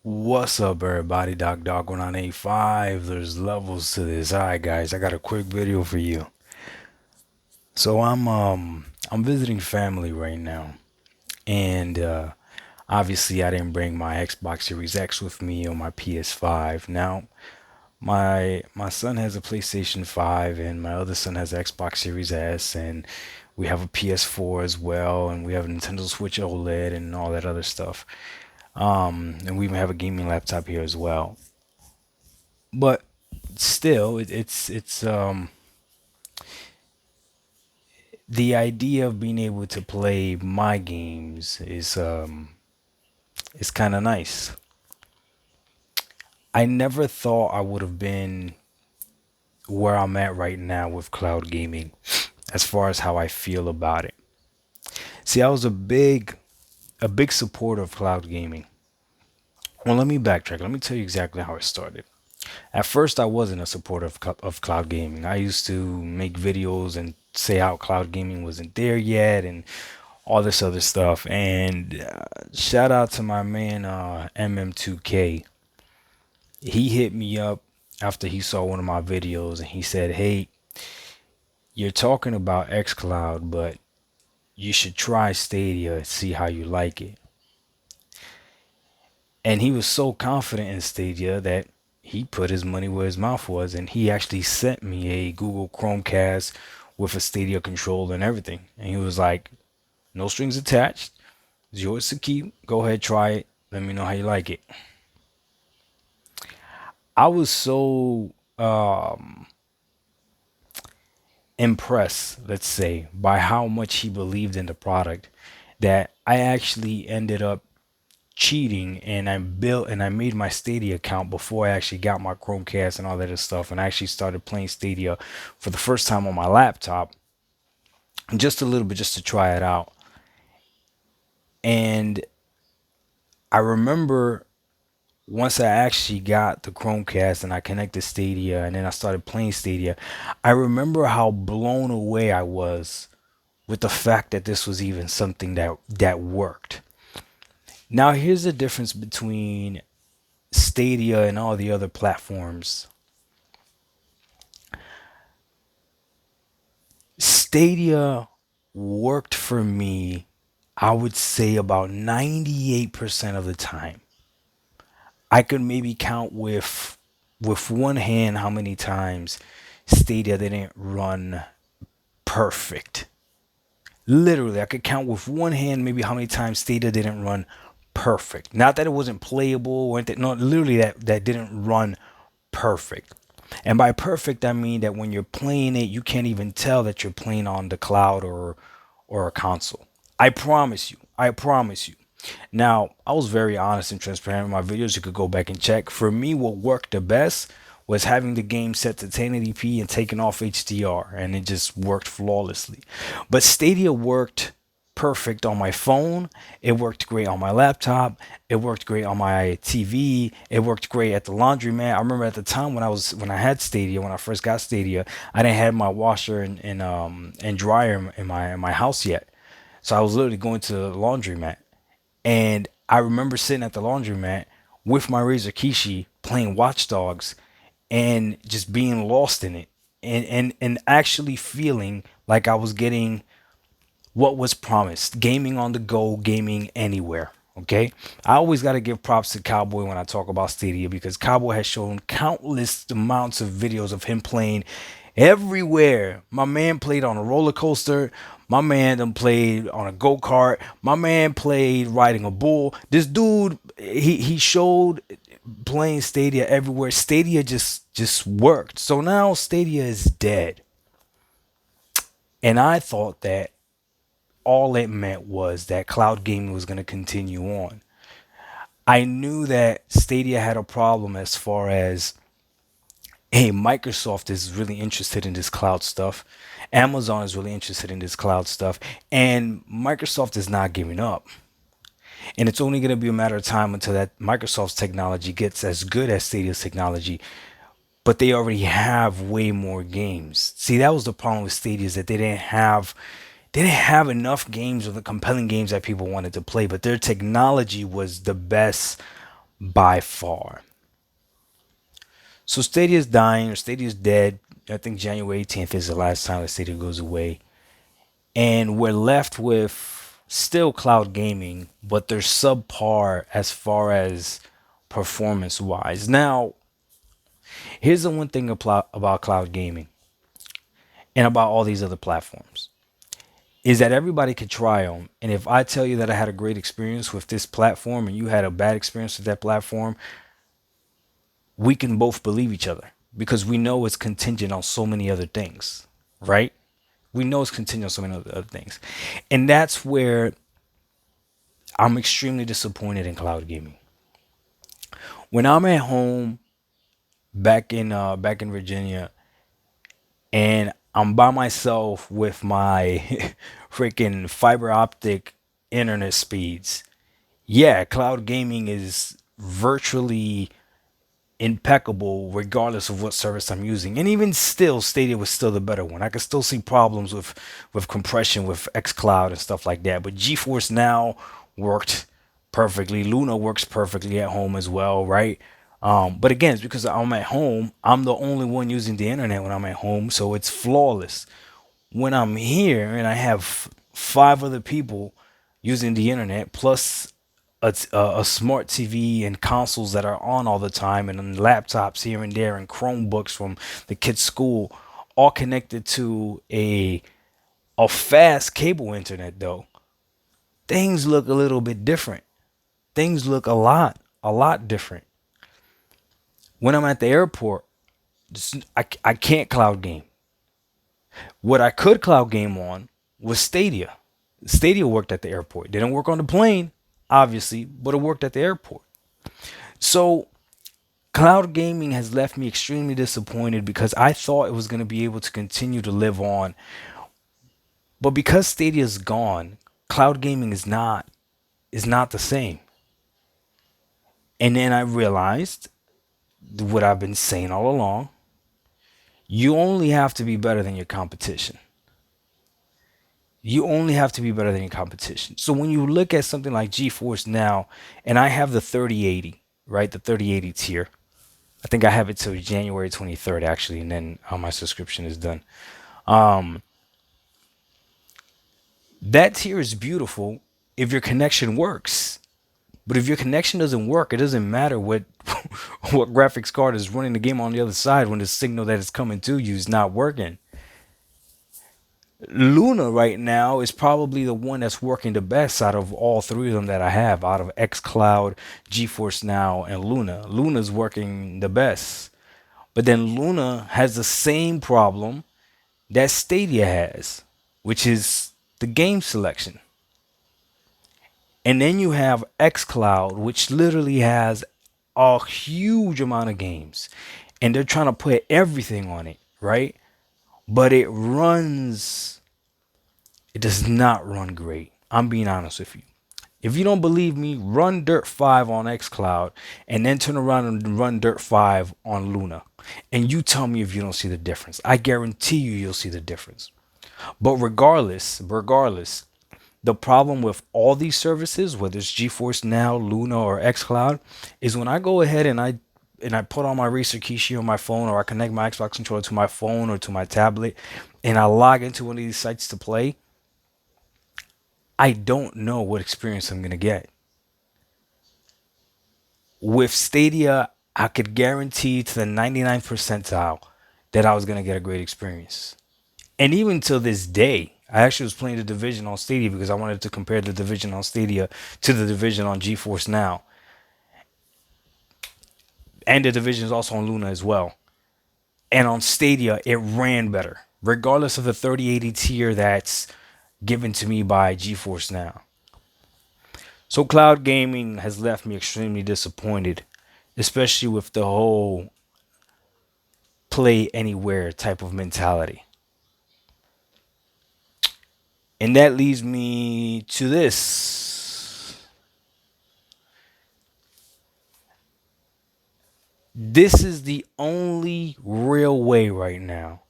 What's up, everybody? Doc 1985. There's levels to this. Alright, guys, I got a quick video for you. So I'm visiting family right now, and obviously I didn't bring my Xbox Series X with me or my PS5. Now, my son has a PlayStation 5, and my other son has an Xbox Series S, and we have a PS4 as well, and we have a Nintendo Switch OLED and all that other stuff. And we even have a gaming laptop here as well. But still, it's the idea of being able to play my games is kind of nice. I never thought I would have been where I'm at right now with cloud gaming as far as how I feel about it. See, I was a big supporter of cloud gaming. Well, let me backtrack. Let me tell you exactly how it started. At first, I wasn't a supporter of cloud gaming. I used to make videos and say how cloud gaming wasn't there yet and all this other stuff. And shout out to my man MM2K. He hit me up after he saw one of my videos and he said, "Hey, you're talking about xCloud, but you should try Stadia and see how you like it." And he was so confident in Stadia that he put his money where his mouth was, and he actually sent me a Google Chromecast with a Stadia controller and everything. And he was like, "No strings attached. It's yours to keep. Go ahead, try it. Let me know how you like it." I was so impressed, let's say, by how much he believed in the product that I actually ended up cheating, and I made my Stadia account before I actually got my Chromecast and all that other stuff, and I actually started playing Stadia for the first time on my laptop, just a little bit, just to try it out. And I remember once I actually got the Chromecast and I connected Stadia and then I started playing Stadia, I remember how blown away I was with the fact that this was even something that worked. Now here's the difference between Stadia and all the other platforms. Stadia worked for me, I would say about 98% of the time. I could maybe count with one hand how many times Stadia didn't run perfect. Literally, I could count with one hand maybe how many times Stadia didn't run perfect. Not that it wasn't playable or anything. No, literally that didn't run perfect. And by perfect, I mean that when you're playing it, you can't even tell that you're playing on the cloud or a console. I promise you. I promise you. Now, I was very honest and transparent in my videos. You could go back and check. For me, what worked the best was having the game set to 1080p and taking off HDR, and it just worked flawlessly. But Stadia worked perfect on my phone. It worked great on my laptop. It worked great on my TV. It worked great at the laundromat. I remember at the time when I had Stadia, when I first got Stadia, I didn't have my washer and dryer in my house yet. So I was literally going to the laundromat, and I remember sitting at the laundromat with my Razer Kishi playing Watch Dogs and just being lost in it, and actually feeling like I was getting what was promised: gaming on the go, gaming anywhere. Okay, I always got to give props to Cowboy when I talk about Stadia, because Cowboy has shown countless amounts of videos of him playing everywhere. My man played on a roller coaster. My man done played on a go kart. My man played riding a bull. This dude, he showed playing Stadia everywhere. Stadia just worked. So now Stadia is dead, and I thought that all it meant was that cloud gaming was going to continue on. I knew that Stadia had a problem as far as, hey, Microsoft is really interested in this cloud stuff. Amazon is really interested in this cloud stuff. And Microsoft is not giving up. And it's only going to be a matter of time until that Microsoft's technology gets as good as Stadia's technology. But they already have way more games. See, that was the problem with Stadia, is that they didn't have enough games or the compelling games that people wanted to play, but their technology was the best by far. So Stadia is dying, or Stadia is dead. I think January 18th is the last time that Stadia goes away. And we're left with still cloud gaming, but they're subpar as far as performance wise. Now, here's the one thing about cloud gaming and about all these other platforms is that everybody could try them. And if I tell you that I had a great experience with this platform and you had a bad experience with that platform, we can both believe each other because we know it's contingent on so many other things, right? We know it's contingent on so many other things. And that's where I'm extremely disappointed in cloud gaming. When I'm at home back in Virginia and I'm by myself with my freaking fiber optic internet speeds, yeah, cloud gaming is virtually impeccable regardless of what service I'm using. And even still, Stadia was still the better one. I could still see problems with compression with xCloud and stuff like that. But GeForce Now worked perfectly. Luna works perfectly at home as well, right? But again, it's because I'm at home. I'm the only one using the internet when I'm at home, so it's flawless. When I'm here and I have five other people using the internet plus a smart TV and consoles that are on all the time, and then laptops here and there, and Chromebooks from the kids' school, all connected to a fast cable internet, though, things look a little bit different. Things look a lot different. When I'm at the airport, I can't cloud game. What I could cloud game on was Stadia. Stadia worked at the airport. Didn't work on the plane, obviously, but it worked at the airport. So cloud gaming has left me extremely disappointed because I thought it was going to be able to continue to live on. But because Stadia's gone, cloud gaming is not the same. And then I realized what I've been saying all along. You only have to be better than your competition. You only have to be better than your competition. So when you look at something like GeForce Now, and I have the 3080, right? The 3080 tier. I think I have it till January 23rd actually, and then my subscription is done. Um, that tier is beautiful if your connection works. But if your connection doesn't work, it doesn't matter what what graphics card is running the game on the other side when the signal that is coming to you is not working. Luna right now is probably the one that's working the best out of all three of them that I have, out of xCloud, GeForce Now, and Luna. Luna's working the best. But then Luna has the same problem that Stadia has, which is the game selection. And then you have xCloud, which literally has a huge amount of games. And they're trying to put everything on it, right? But it does not run great. I'm being honest with you. If you don't believe me, run Dirt 5 on xCloud and then turn around and run Dirt 5 on Luna. And you tell me if you don't see the difference. I guarantee you'll see the difference. But regardless, the problem with all these services, whether it's GeForce Now, Luna, or xCloud, is when I go ahead and I put on my Racer Kishi on my phone, or I connect my Xbox controller to my phone or to my tablet, and I log into one of these sites to play, I don't know what experience I'm gonna get. With Stadia, I could guarantee to the 99th percentile that I was gonna get a great experience. And even till this day, I actually was playing the Division on Stadia because I wanted to compare the Division on Stadia to the Division on GeForce Now. And the Division is also on Luna as well. And on Stadia, it ran better, regardless of the 3080 tier that's given to me by GeForce Now. So cloud gaming has left me extremely disappointed, especially with the whole play anywhere type of mentality. And that leads me to this. This is the only real way right now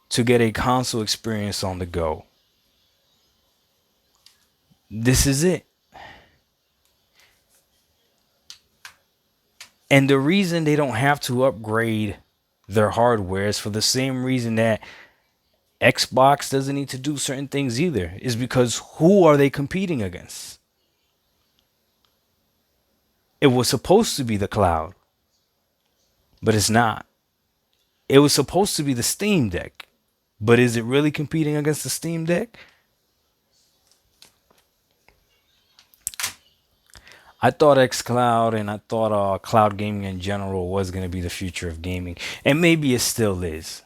to get a console experience on the go. This is it. And the reason they don't have to upgrade their hardware is for the same reason that Xbox doesn't need to do certain things either, is because who are they competing against? It was supposed to be the cloud, but it's not. It was supposed to be the Steam Deck, but is it really competing against the Steam Deck? I thought xCloud and I thought cloud gaming in general was going to be the future of gaming. And maybe it still is.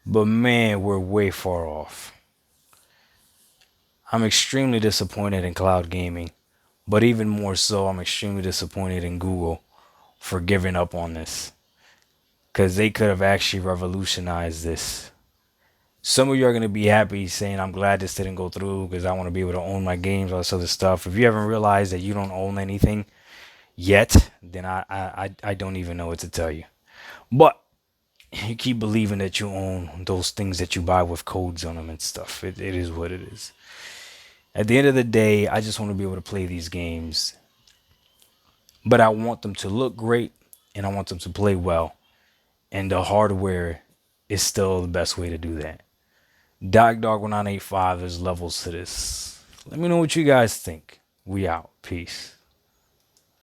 But man, we're way far off. I'm extremely disappointed in cloud gaming. But even more so, I'm extremely disappointed in Google for giving up on this. Because they could have actually revolutionized this. Some of you are going to be happy saying, I'm glad this didn't go through because I want to be able to own my games, all this other stuff. If you haven't realized that you don't own anything yet, then I don't even know what to tell you. But you keep believing that you own those things that you buy with codes on them and stuff. It is what it is. At the end of the day, I just want to be able to play these games. But I want them to look great and I want them to play well. And the hardware is still the best way to do that. Dog 1985, there's levels to this. Let me know what you guys think. We out. Peace.